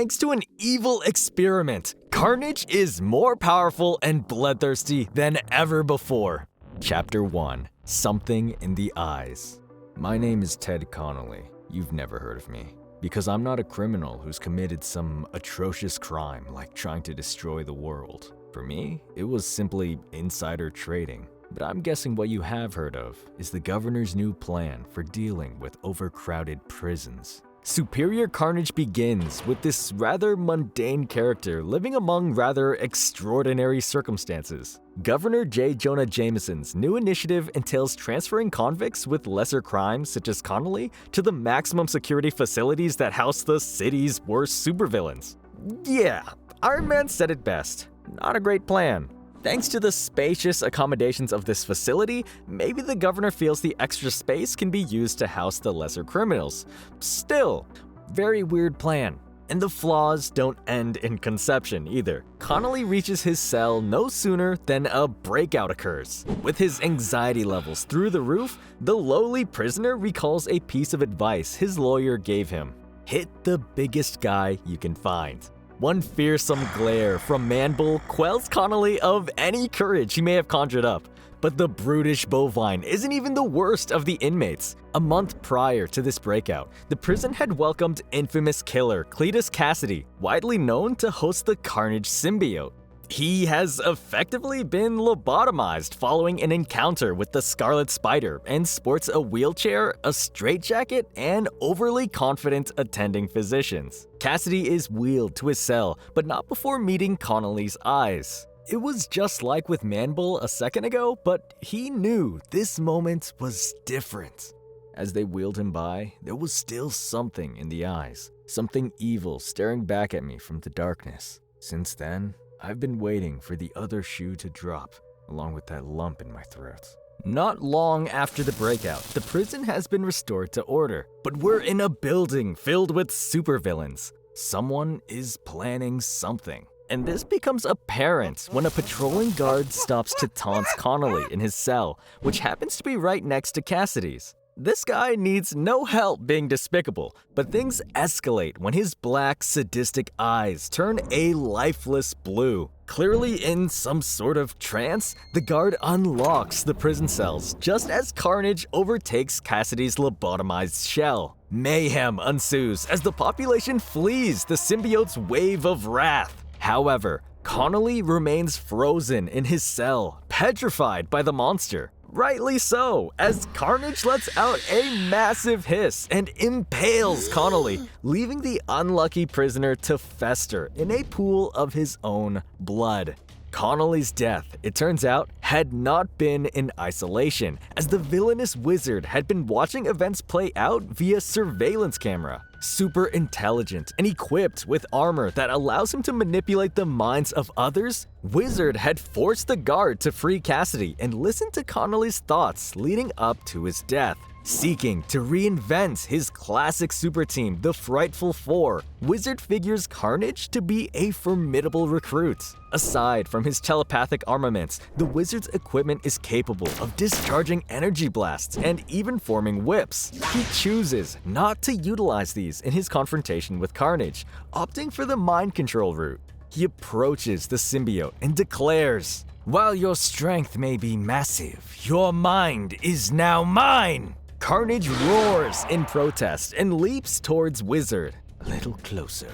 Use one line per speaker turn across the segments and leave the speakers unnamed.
Thanks to an evil experiment, Carnage is more powerful and bloodthirsty than ever before. Chapter 1. Something in the Eyes. My name is Ted Connolly. You've never heard of me. Because I'm not a criminal who's committed some atrocious crime like trying to destroy the world. For me, it was simply insider trading. But I'm guessing what you have heard of is the governor's new plan for dealing with overcrowded prisons. Superior Carnage begins with this rather mundane character living among rather extraordinary circumstances. Governor J. Jonah Jameson's new initiative entails transferring convicts with lesser crimes, such as Connolly, to the maximum security facilities that house the city's worst supervillains. Yeah, Iron Man said it best. Not a great plan. Thanks to the spacious accommodations of this facility, maybe the governor feels the extra space can be used to house the lesser criminals. Still, very weird plan. And the flaws don't end in conception either. Connolly reaches his cell no sooner than a breakout occurs. With his anxiety levels through the roof, the lowly prisoner recalls a piece of advice his lawyer gave him. Hit the biggest guy you can find. One fearsome glare from Manbull quells Connolly of any courage he may have conjured up. But the brutish bovine isn't even the worst of the inmates. A month prior to this breakout, the prison had welcomed infamous killer Cletus Cassidy, widely known to host the Carnage symbiote. He has effectively been lobotomized following an encounter with the Scarlet Spider and sports a wheelchair, a straitjacket, and overly confident attending physicians. Cassidy is wheeled to his cell, but not before meeting Connolly's eyes. It was just like with Manbull a second ago, but he knew this moment was different. As they wheeled him by, there was still something in the eyes, something evil staring back at me from the darkness. Since then, I've been waiting for the other shoe to drop, along with that lump in my throat. Not long after the breakout, the prison has been restored to order, but we're in a building filled with supervillains. Someone is planning something. And this becomes apparent when a patrolling guard stops to taunt Connolly in his cell, which happens to be right next to Cassidy's. This guy needs no help being despicable, but things escalate when his black, sadistic eyes turn a lifeless blue. Clearly in some sort of trance, the guard unlocks the prison cells just as Carnage overtakes Cassidy's lobotomized shell. Mayhem ensues as the population flees the symbiote's wave of wrath. However, Connolly remains frozen in his cell, petrified by the monster. Rightly so, as Carnage lets out a massive hiss and impales Connolly, leaving the unlucky prisoner to fester in a pool of his own blood. Connolly's death, it turns out, had not been in isolation, as the villainous wizard had been watching events play out via surveillance camera. Super intelligent and equipped with armor that allows him to manipulate the minds of others, Wizard had forced the guard to free Cassidy and listen to Connolly's thoughts leading up to his death. Seeking to reinvent his classic super team, the Frightful Four, Wizard figures Carnage to be a formidable recruit. Aside from his telepathic armaments, the Wizard's equipment is capable of discharging energy blasts and even forming whips. He chooses not to utilize these in his confrontation with Carnage, opting for the mind control route. He approaches the symbiote and declares, "While your strength may be massive, your mind is now mine!" Carnage roars in protest and leaps towards Wizard. A little closer.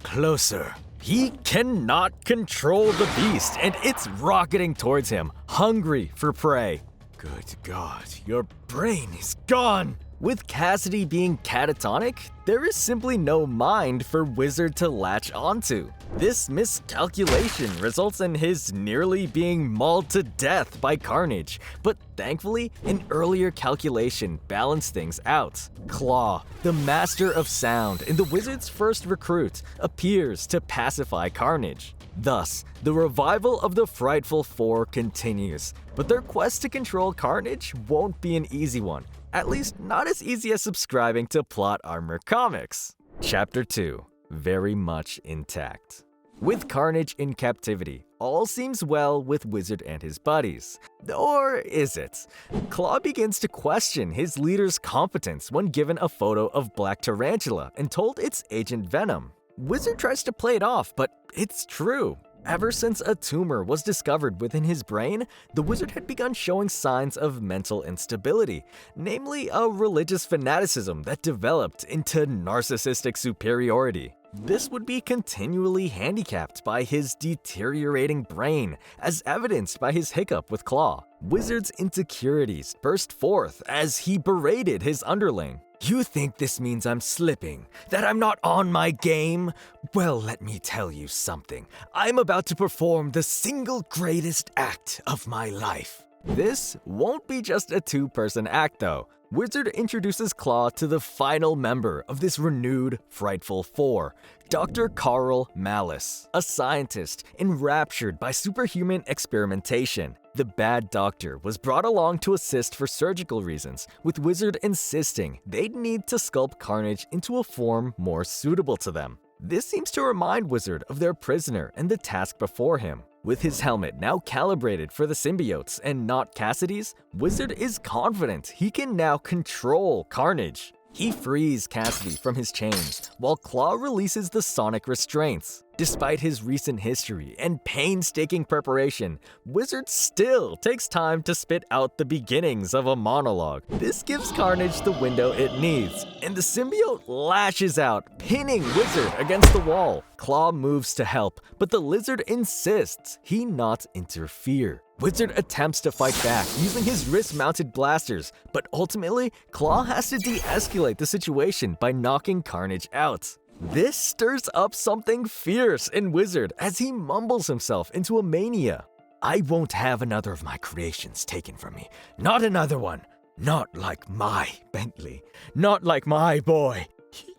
Closer. He cannot control the beast, and it's rocketing towards him, hungry for prey. Good God, your brain is gone! With Cassidy being catatonic, there is simply no mind for Wizard to latch onto. This miscalculation results in his nearly being mauled to death by Carnage, but thankfully, an earlier calculation balanced things out. Claw, the master of sound and the Wizard's first recruit, appears to pacify Carnage. Thus, the revival of the Frightful Four continues, but their quest to control Carnage won't be an easy one. At least not as easy as subscribing to Plot Armor Comics. Chapter 2. Very much intact. With Carnage in captivity, all seems well with Wizard and his buddies. Or is it? Claw begins to question his leader's competence when given a photo of Black Tarantula and told it's Agent Venom. Wizard tries to play it off, but it's true. Ever since a tumor was discovered within his brain, the wizard had begun showing signs of mental instability, namely a religious fanaticism that developed into narcissistic superiority. This would be continually handicapped by his deteriorating brain, as evidenced by his hiccup with Claw. Wizard's insecurities burst forth as he berated his underling. "You think this means I'm slipping? That I'm not on my game? Well, let me tell you something. I'm about to perform the single greatest act of my life." This won't be just a two-person act though. Wizard introduces Claw to the final member of this renewed Frightful Four, Dr. Carl Malice, a scientist enraptured by superhuman experimentation. The bad doctor was brought along to assist for surgical reasons, with Wizard insisting they'd need to sculpt Carnage into a form more suitable to them. This seems to remind Wizard of their prisoner and the task before him. With his helmet now calibrated for the symbiotes and not Cassidy's, Wizard is confident he can now control Carnage. He frees Cassidy from his chains, while Claw releases the sonic restraints. Despite his recent history and painstaking preparation, Wizard still takes time to spit out the beginnings of a monologue. This gives Carnage the window it needs, and the symbiote lashes out, pinning Wizard against the wall. Claw moves to help, but the lizard insists he not interfere. Wizard attempts to fight back using his wrist-mounted blasters, but ultimately, Claw has to de-escalate the situation by knocking Carnage out. This stirs up something fierce in Wizard as he mumbles himself into a mania. "I won't have another of my creations taken from me. Not another one. Not like my Bentley. Not like my boy.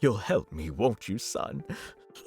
You'll help me, won't you, son?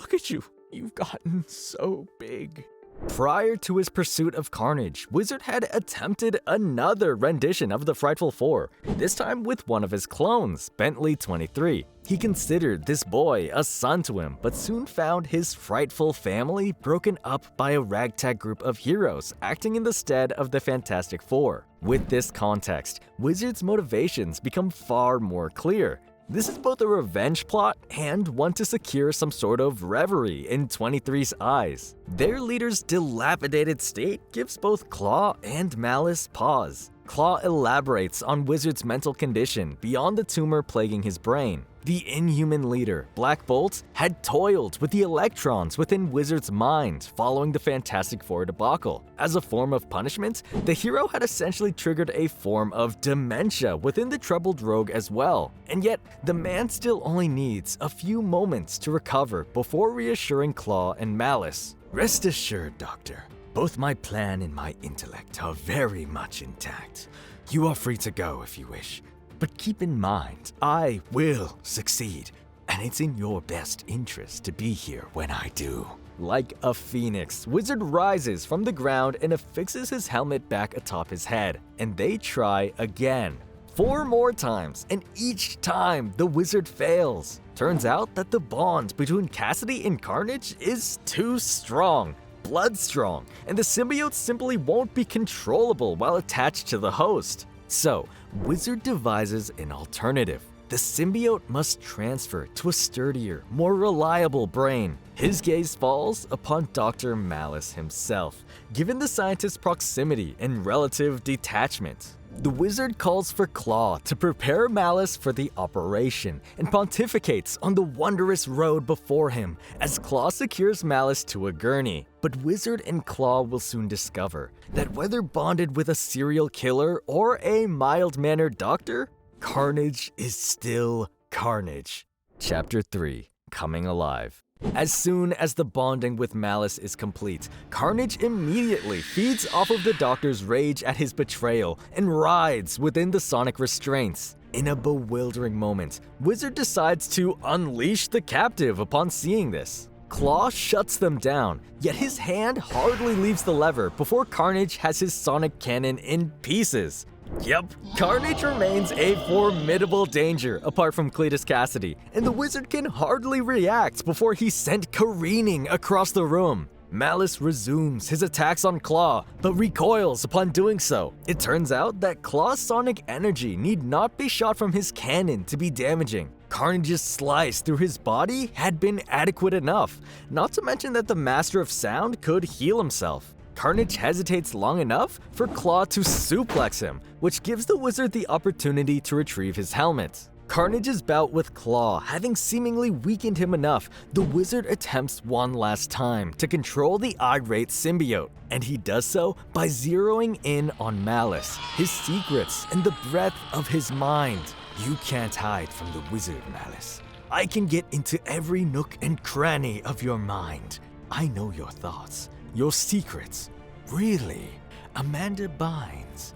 Look at you. You've gotten so big." Prior to his pursuit of Carnage, Wizard had attempted another rendition of the Frightful Four, this time with one of his clones, Bentley 23. He considered this boy a son to him, but soon found his frightful family broken up by a ragtag group of heroes acting in the stead of the Fantastic Four. With this context, Wizard's motivations become far more clear. This is both a revenge plot and one to secure some sort of reverie in 23's eyes. Their leader's dilapidated state gives both Claw and Malice pause. Claw elaborates on Wizard's mental condition beyond the tumor plaguing his brain. The inhuman leader, Black Bolt, had toiled with the electrons within Wizard's mind following the Fantastic Four debacle. As a form of punishment, the hero had essentially triggered a form of dementia within the troubled rogue as well. And yet, the man still only needs a few moments to recover before reassuring Claw and Malice. "Rest assured, Doctor. Both my plan and my intellect are very much intact. You are free to go if you wish. But keep in mind, I will succeed, and it's in your best interest to be here when I do." Like a phoenix, Wizard rises from the ground and affixes his helmet back atop his head, and they try again. 4 more times, and each time the Wizard fails. Turns out that the bond between Cassidy and Carnage is too strong. Blood strong, and the symbiote simply won't be controllable while attached to the host. So, Wizard devises an alternative. The symbiote must transfer to a sturdier, more reliable brain. His gaze falls upon Dr. Malice himself, given the scientist's proximity and relative detachment. The Wizard calls for Claw to prepare Malice for the operation and pontificates on the wondrous road before him as Claw secures Malice to a gurney. But Wizard and Claw will soon discover that whether bonded with a serial killer or a mild-mannered doctor, Carnage is still Carnage. Chapter 3: Coming Alive. As soon as the bonding with Malice is complete, Carnage immediately feeds off of the Doctor's rage at his betrayal and rides within the sonic restraints. In a bewildering moment, Wizard decides to unleash the captive upon seeing this. Claw shuts them down, yet his hand hardly leaves the lever before Carnage has his sonic cannon in pieces. Yep, Carnage remains a formidable danger apart from Cletus Cassidy, and the Wizard can hardly react before he's sent careening across the room. Malice resumes his attacks on Claw, but recoils upon doing so. It turns out that Claw's sonic energy need not be shot from his cannon to be damaging. Carnage's slice through his body had been adequate enough, not to mention that the Master of Sound could heal himself. Carnage hesitates long enough for Claw to suplex him, which gives the wizard the opportunity to retrieve his helmet. Carnage's bout with Claw having seemingly weakened him enough, the wizard attempts one last time to control the irate symbiote, and he does so by zeroing in on Malice, his secrets, and the breadth of his mind. You can't hide from the wizard, Malice. I can get into every nook and cranny of your mind. I know your thoughts, your secrets. Really, Amanda Bynes,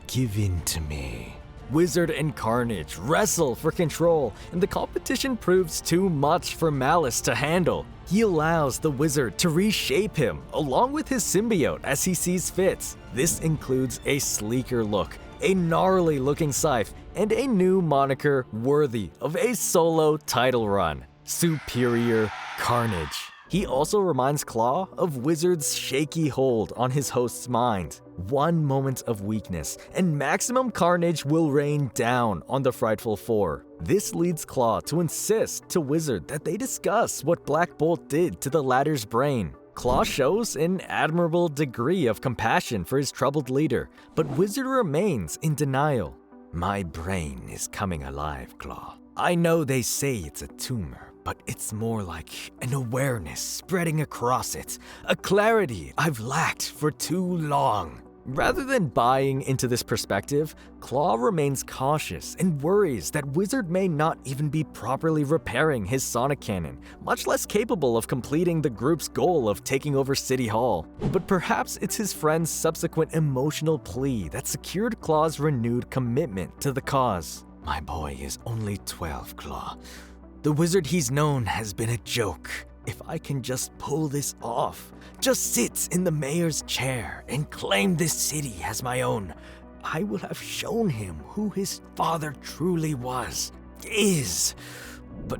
give in to me. Wizard and Carnage wrestle for control, and the competition proves too much for Malice to handle. He allows the wizard to reshape him, along with his symbiote as he sees fit. This includes a sleeker look, a gnarly-looking scythe, and a new moniker worthy of a solo title run: Superior Carnage. He also reminds Claw of Wizard's shaky hold on his host's mind. One moment of weakness, and maximum carnage will rain down on the Frightful Four. This leads Claw to insist to Wizard that they discuss what Black Bolt did to the latter's brain. Claw shows an admirable degree of compassion for his troubled leader, but Wizard remains in denial. My brain is coming alive, Claw. I know they say it's a tumor, but it's more like an awareness spreading across it, a clarity I've lacked for too long. Rather than buying into this perspective, Claw remains cautious and worries that Wizard may not even be properly repairing his sonic cannon, much less capable of completing the group's goal of taking over City Hall. But perhaps it's his friend's subsequent emotional plea that secured Claw's renewed commitment to the cause. My boy is only 12, Claw. The wizard he's known has been a joke. If I can just pull this off, just sit in the mayor's chair and claim this city as my own, I will have shown him who his father truly is. But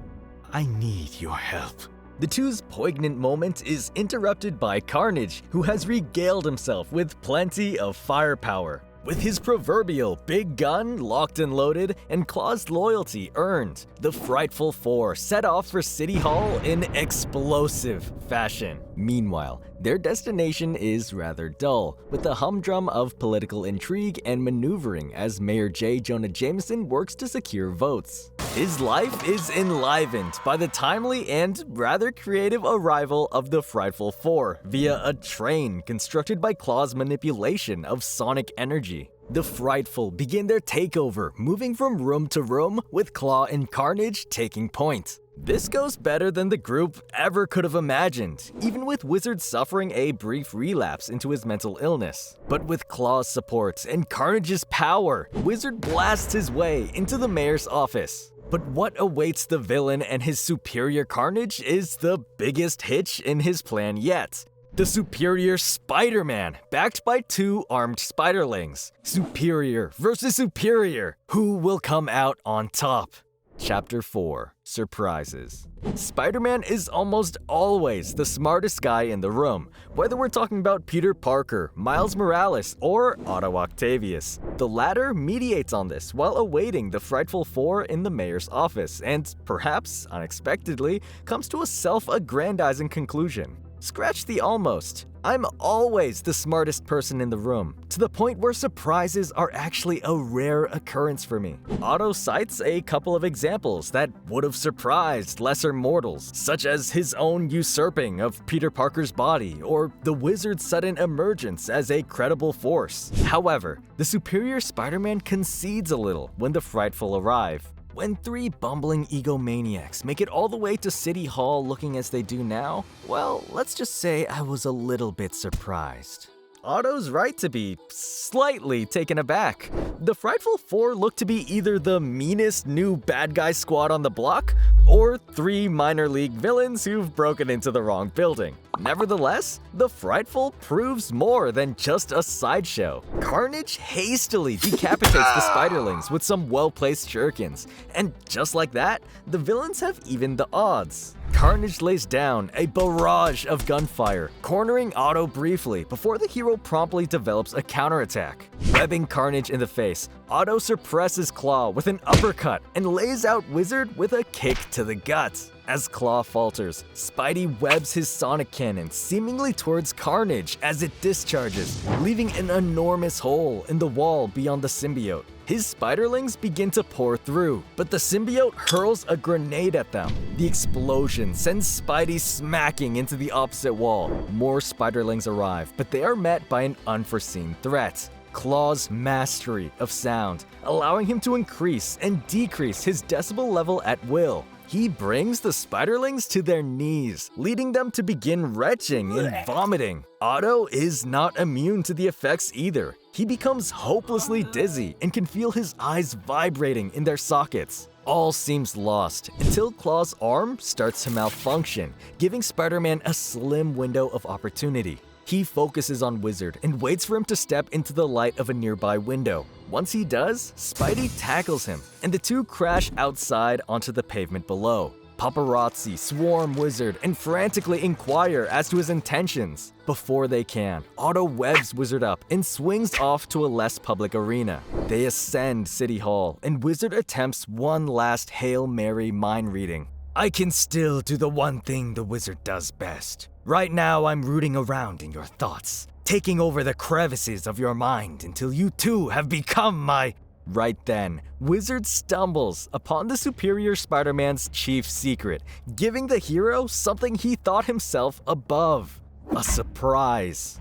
I need your help. The two's poignant moment is interrupted by Carnage, who has regaled himself with plenty of firepower. With his proverbial big gun locked and loaded and Claw's loyalty earned, the Frightful Four set off for City Hall in explosive fashion. Meanwhile, their destination is rather dull, with the humdrum of political intrigue and maneuvering as Mayor J. Jonah Jameson works to secure votes. His life is enlivened by the timely and rather creative arrival of the Frightful Four via a train constructed by Claw's manipulation of sonic energy. The Frightful begin their takeover, moving from room to room, with Claw and Carnage taking point. This goes better than the group ever could have imagined, even with Wizard suffering a brief relapse into his mental illness. But with Claw's support and Carnage's power, Wizard blasts his way into the mayor's office. But what awaits the villain and his superior Carnage is the biggest hitch in his plan yet. The Superior Spider-Man, backed by two armed spiderlings. Superior versus Superior. Who will come out on top? Chapter 4. Surprises. Spider-Man is almost always the smartest guy in the room, whether we're talking about Peter Parker, Miles Morales, or Otto Octavius. The latter mediates on this while awaiting the Frightful Four in the mayor's office and, perhaps unexpectedly, comes to a self-aggrandizing conclusion. Scratch the almost. I'm always the smartest person in the room, to the point where surprises are actually a rare occurrence for me. Otto cites a couple of examples that would have surprised lesser mortals, such as his own usurping of Peter Parker's body, or the Wizard's sudden emergence as a credible force. However, the Superior Spider-Man concedes a little when the Frightful arrive. When three bumbling egomaniacs make it all the way to City Hall looking as they do now, well, let's just say I was a little bit surprised. Otto's right to be slightly taken aback. The Frightful Four look to be either the meanest new bad guy squad on the block, or three minor league villains who've broken into the wrong building. Nevertheless, the Frightful proves more than just a sideshow. Carnage hastily decapitates the Spiderlings with some well-placed shurikens, and just like that, the villains have evened the odds. Carnage lays down a barrage of gunfire, cornering Otto briefly before the hero promptly develops a counterattack. Webbing Carnage in the face, Otto suppresses Claw with an uppercut and lays out Wizard with a kick to the gut. As Claw falters, Spidey webs his sonic cannon seemingly towards Carnage as it discharges, leaving an enormous hole in the wall beyond the symbiote. His spiderlings begin to pour through, but the symbiote hurls a grenade at them. The explosion sends Spidey smacking into the opposite wall. More spiderlings arrive, but they are met by an unforeseen threat. Claw's mastery of sound, allowing him to increase and decrease his decibel level at will. He brings the spiderlings to their knees, leading them to begin retching and vomiting. Otto is not immune to the effects either. He becomes hopelessly dizzy and can feel his eyes vibrating in their sockets. All seems lost until Claw's arm starts to malfunction, giving Spider-Man a slim window of opportunity. He focuses on Wizard and waits for him to step into the light of a nearby window. Once he does, Spidey tackles him, and the two crash outside onto the pavement below. Paparazzi swarm Wizard and frantically inquire as to his intentions. Before they can, Otto webs Wizard up and swings off to a less public arena. They ascend City Hall, and Wizard attempts one last Hail Mary mind reading. I can still do the one thing the Wizard does best. Right now, I'm rooting around in your thoughts, taking over the crevices of your mind until you too have become my... Right then, Wizard stumbles upon the Superior Spider-Man's chief secret, giving the hero something he thought himself above. A surprise.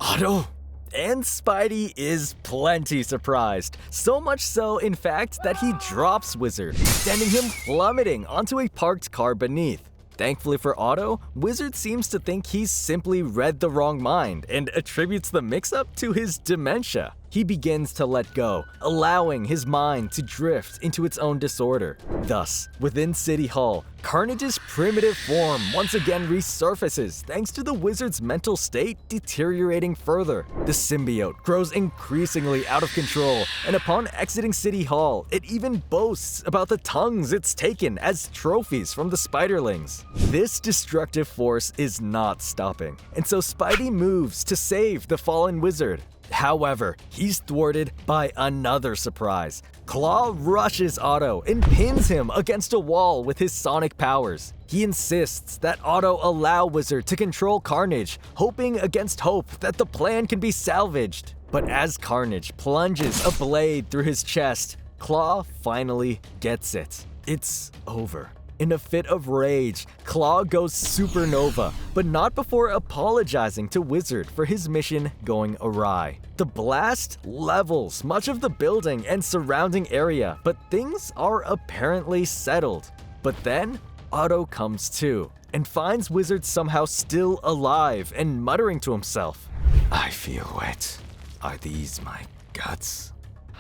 Otto? And Spidey is plenty surprised, so much so in fact that he drops Wizard, sending him plummeting onto a parked car beneath. Thankfully for Otto, Wizard seems to think he's simply read the wrong mind and attributes the mix-up to his dementia. He begins to let go, allowing his mind to drift into its own disorder. Thus, within City Hall, Carnage's primitive form once again resurfaces thanks to the Wizard's mental state deteriorating further. The symbiote grows increasingly out of control, and upon exiting City Hall, it even boasts about the tongues it's taken as trophies from the Spiderlings. This destructive force is not stopping, and so Spidey moves to save the fallen Wizard. However, he's thwarted by another surprise. Claw rushes Otto and pins him against a wall with his sonic powers. He insists that Otto allow Wizard to control Carnage, hoping against hope that the plan can be salvaged. But as Carnage plunges a blade through his chest, Claw finally gets it. It's over. In a fit of rage, Claw goes supernova, but not before apologizing to Wizard for his mission going awry. The blast levels much of the building and surrounding area, but things are apparently settled. But then, Otto comes to, and finds Wizard somehow still alive and muttering to himself. I feel wet. Are these my guts?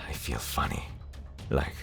I feel funny. Like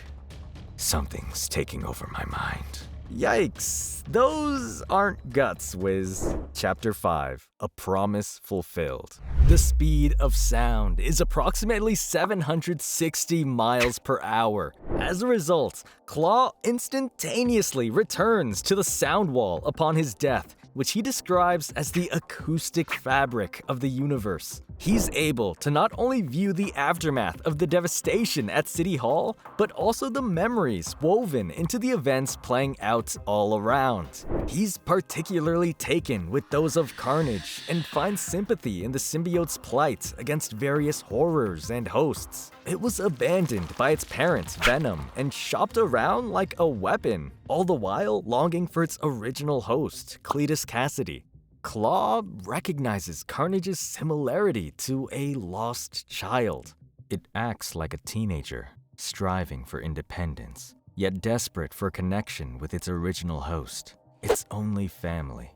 something's taking over my mind. Yikes, those aren't guts, Wiz. Chapter 5, A Promise Fulfilled. The speed of sound is approximately 760 miles per hour. As a result, Claw instantaneously returns to the sound wall upon his death, which he describes as the acoustic fabric of the universe. He's able to not only view the aftermath of the devastation at City Hall, but also the memories woven into the events playing out all around. He's particularly taken with those of Carnage and finds sympathy in the symbiote's plight against various horrors and hosts. It was abandoned by its parent, Venom, and shopped around like a weapon, all the while longing for its original host, Cletus Cassidy. Claw recognizes Carnage's similarity to a lost child. It acts like a teenager, striving for independence, yet desperate for connection with its original host, its only family.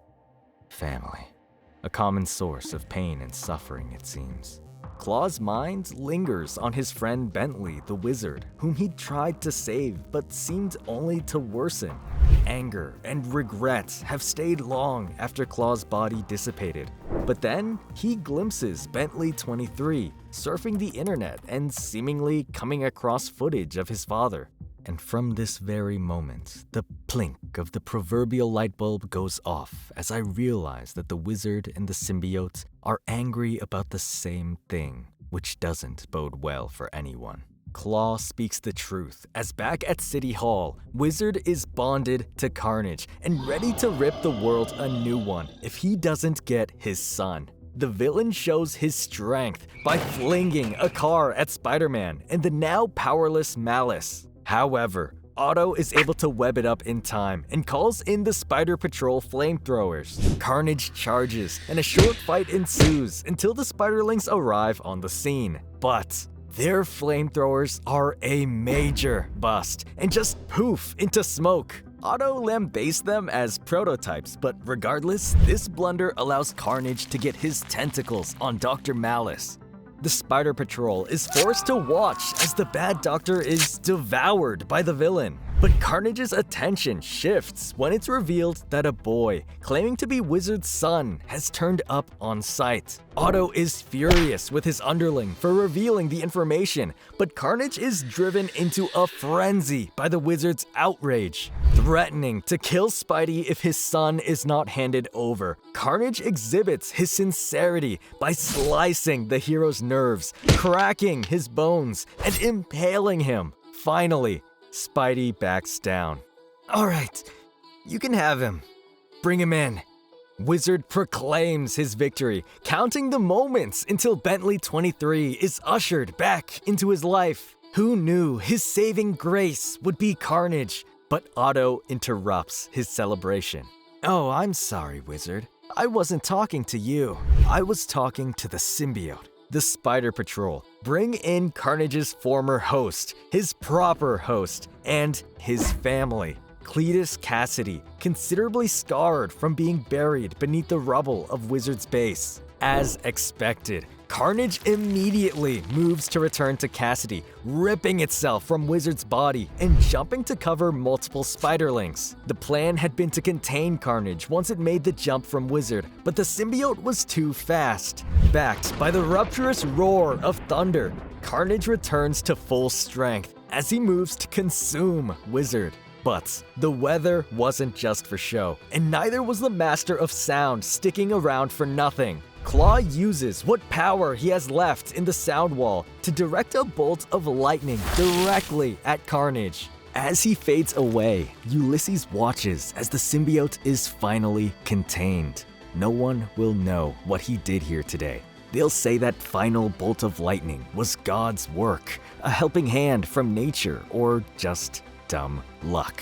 Family. A common source of pain and suffering, it seems. Claw's mind lingers on his friend Bentley the Wizard, whom he'd tried to save but seemed only to worsen. Anger and regret have stayed long after Claw's body dissipated. But then, he glimpses Bentley 23, surfing the internet and seemingly coming across footage of his father. And from this very moment, the plink of the proverbial light bulb goes off as I realize that the wizard and the symbiote are angry about the same thing, which doesn't bode well for anyone. Claw speaks the truth as back at City Hall, Wizard is bonded to Carnage and ready to rip the world a new one if he doesn't get his son. The villain shows his strength by flinging a car at Spider-Man and the now powerless Malice. However, Otto is able to web it up in time and calls in the Spider Patrol flamethrowers. Carnage charges and a short fight ensues until the Spiderlings arrive on the scene. But their flamethrowers are a major bust and just poof into smoke. Otto lambastes them as prototypes, but regardless, this blunder allows Carnage to get his tentacles on Dr. Malice. The Spider Patrol is forced to watch as the bad doctor is devoured by the villain. But Carnage's attention shifts when it's revealed that a boy, claiming to be Wizard's son, has turned up on site. Otto is furious with his underling for revealing the information, but Carnage is driven into a frenzy by the Wizard's outrage, threatening to kill Spidey if his son is not handed over. Carnage exhibits his sincerity by slicing the hero's nerves, cracking his bones, and impaling him. Finally, Spidey backs down. "Alright, you can have him. Bring him in." Wizard proclaims his victory, counting the moments until Bentley 23 is ushered back into his life. Who knew his saving grace would be Carnage? But Otto interrupts his celebration. "Oh, I'm sorry, Wizard. I wasn't talking to you. I was talking to the symbiote." The Spider Patrol bring in Carnage's former host, his proper host, and his family. Cletus Cassidy, considerably scarred from being buried beneath the rubble of Wizard's base. As expected, Carnage immediately moves to return to Cassidy, ripping itself from Wizard's body and jumping to cover multiple Spiderlings. The plan had been to contain Carnage once it made the jump from Wizard, but the symbiote was too fast. Backed by the rapturous roar of thunder, Carnage returns to full strength as he moves to consume Wizard. But the weather wasn't just for show, and neither was the Master of Sound sticking around for nothing. Claw uses what power he has left in the sound wall to direct a bolt of lightning directly at Carnage. As he fades away, Ulysses watches as the symbiote is finally contained. No one will know what he did here today. They'll say that final bolt of lightning was God's work, a helping hand from nature, or just dumb luck.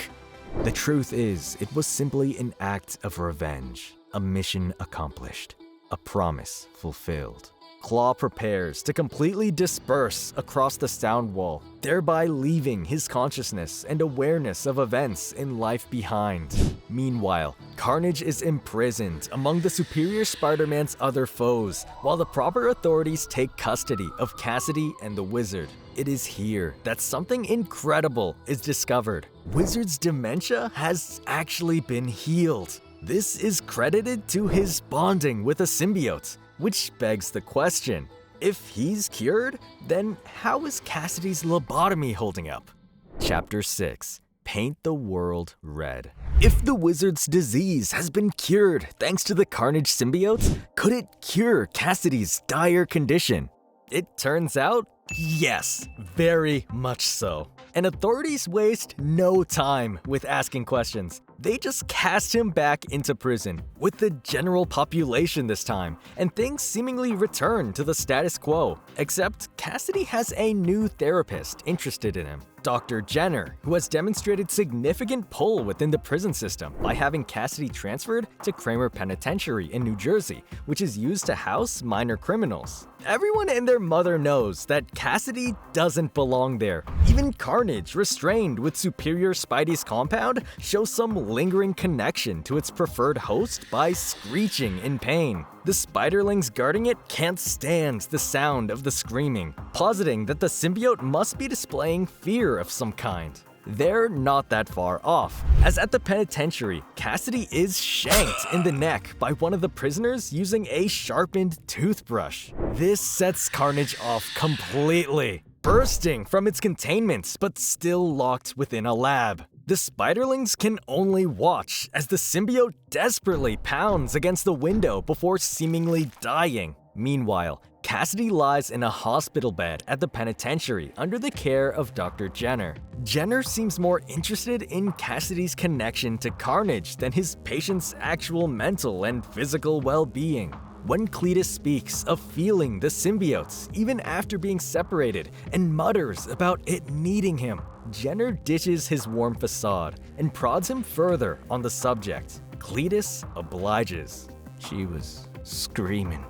The truth is, it was simply an act of revenge, a mission accomplished. A promise fulfilled. Claw prepares to completely disperse across the sound wall, thereby leaving his consciousness and awareness of events in life behind. Meanwhile, Carnage is imprisoned among the Superior Spider-Man's other foes, while the proper authorities take custody of Cassidy and the Wizard. It is here that something incredible is discovered. Wizard's dementia has actually been healed. This is credited to his bonding with a symbiote, which begs the question, if he's cured, then how is Cassidy's lobotomy holding up? Chapter 6. Paint the World Red. If the Wizard's disease has been cured thanks to the Carnage symbiote, could it cure Cassidy's dire condition? It turns out, yes, very much so. And authorities waste no time with asking questions. They just cast him back into prison, with the general population this time, and things seemingly return to the status quo. Except Cassidy has a new therapist interested in him, Dr. Jenner, who has demonstrated significant pull within the prison system by having Cassidy transferred to Kramer Penitentiary in New Jersey, which is used to house minor criminals. Everyone and their mother knows that Cassidy doesn't belong there. Even Carnage, restrained with Superior Spidey's compound, shows some lingering connection to its preferred host by screeching in pain. The Spiderlings guarding it can't stand the sound of the screaming, positing that the symbiote must be displaying fear of some kind. They're not that far off, as at the penitentiary, Cassidy is shanked in the neck by one of the prisoners using a sharpened toothbrush. This sets Carnage off completely. bursting from its containment but still locked within a lab. The spiderlings can only watch as the symbiote desperately pounds against the window before seemingly dying. Meanwhile, Cassidy lies in a hospital bed at the penitentiary under the care of Dr. Jenner. Jenner seems more interested in Cassidy's connection to Carnage than his patient's actual mental and physical well-being. When Cletus speaks of feeling the symbiotes even after being separated and mutters about it needing him, Jenner ditches his warm facade and prods him further on the subject. Cletus obliges.
She was screaming,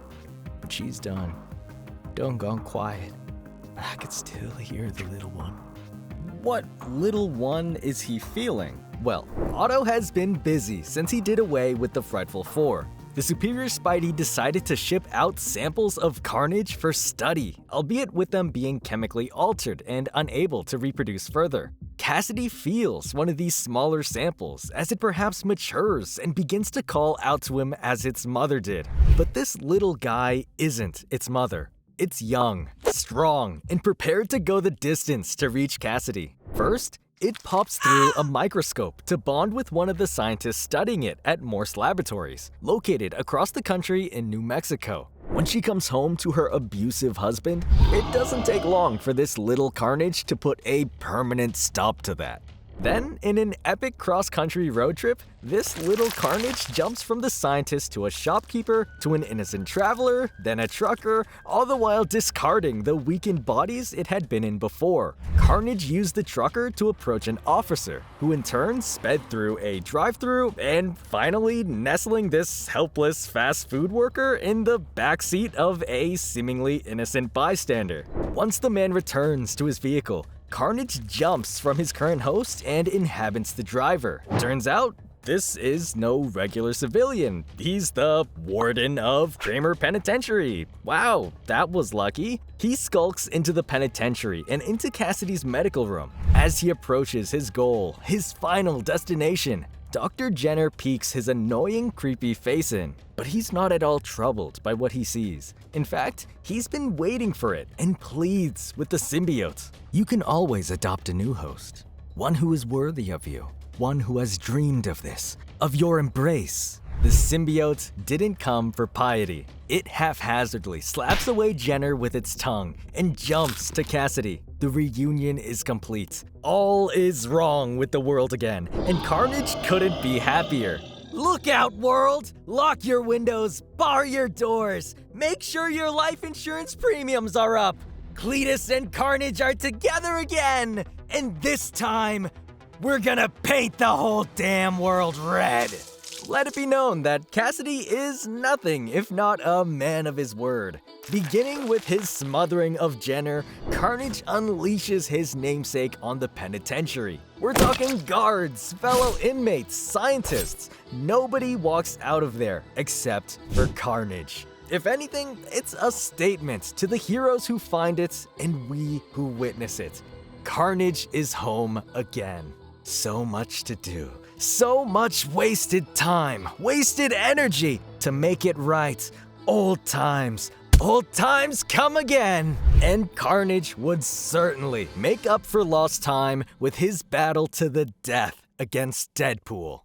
but she's done. Done gone quiet, but I could still hear the little one.
What little one is he feeling? Well, Otto has been busy since he did away with the Frightful Four. The Superior Spidey decided to ship out samples of Carnage for study, albeit with them being chemically altered and unable to reproduce further. Cassidy feels one of these smaller samples as it perhaps matures and begins to call out to him as its mother did. But this little guy isn't its mother. It's young, strong, and prepared to go the distance to reach Cassidy. First, it pops through a microscope to bond with one of the scientists studying it at Morse Laboratories, located across the country in New Mexico. When she comes home to her abusive husband, it doesn't take long for this little Carnage to put a permanent stop to that. Then, in an epic cross-country road trip, this little Carnage jumps from the scientist to a shopkeeper, to an innocent traveler, then a trucker, all the while discarding the weakened bodies it had been in before. Carnage used the trucker to approach an officer, who in turn sped through a drive-thru and finally nestling this helpless fast food worker in the backseat of a seemingly innocent bystander. Once the man returns to his vehicle, Carnage jumps from his current host and inhabits the driver. Turns out, this is no regular civilian. He's the warden of Kramer Penitentiary. Wow, that was lucky. He skulks into the penitentiary and into Cassidy's medical room. As he approaches his goal, his final destination, Dr. Jenner peeks his annoying, creepy face in, but he's not at all troubled by what he sees. In fact, he's been waiting for it and pleads with the symbiote. You can always adopt a new host, one who is worthy of you, one who has dreamed of this, of your embrace. The symbiote didn't come for piety. It haphazardly slaps away Jenner with its tongue and jumps to Cassidy. The reunion is complete. All is wrong with the world again, and Carnage couldn't be happier. Look out, world! Lock your windows, bar your doors, make sure your life insurance premiums are up. Cletus and Carnage are together again, and this time, we're gonna paint the whole damn world red. Let it be known that Cassidy is nothing if not a man of his word. Beginning with his smothering of Jenner, Carnage unleashes his namesake on the penitentiary. We're talking guards, fellow inmates, scientists. Nobody walks out of there except for Carnage. If anything, it's a statement to the heroes who find it and we who witness it. Carnage is home again. So much to do. So much wasted time, wasted energy to make it right. Old times come again. And Carnage would certainly make up for lost time with his battle to the death against Deadpool.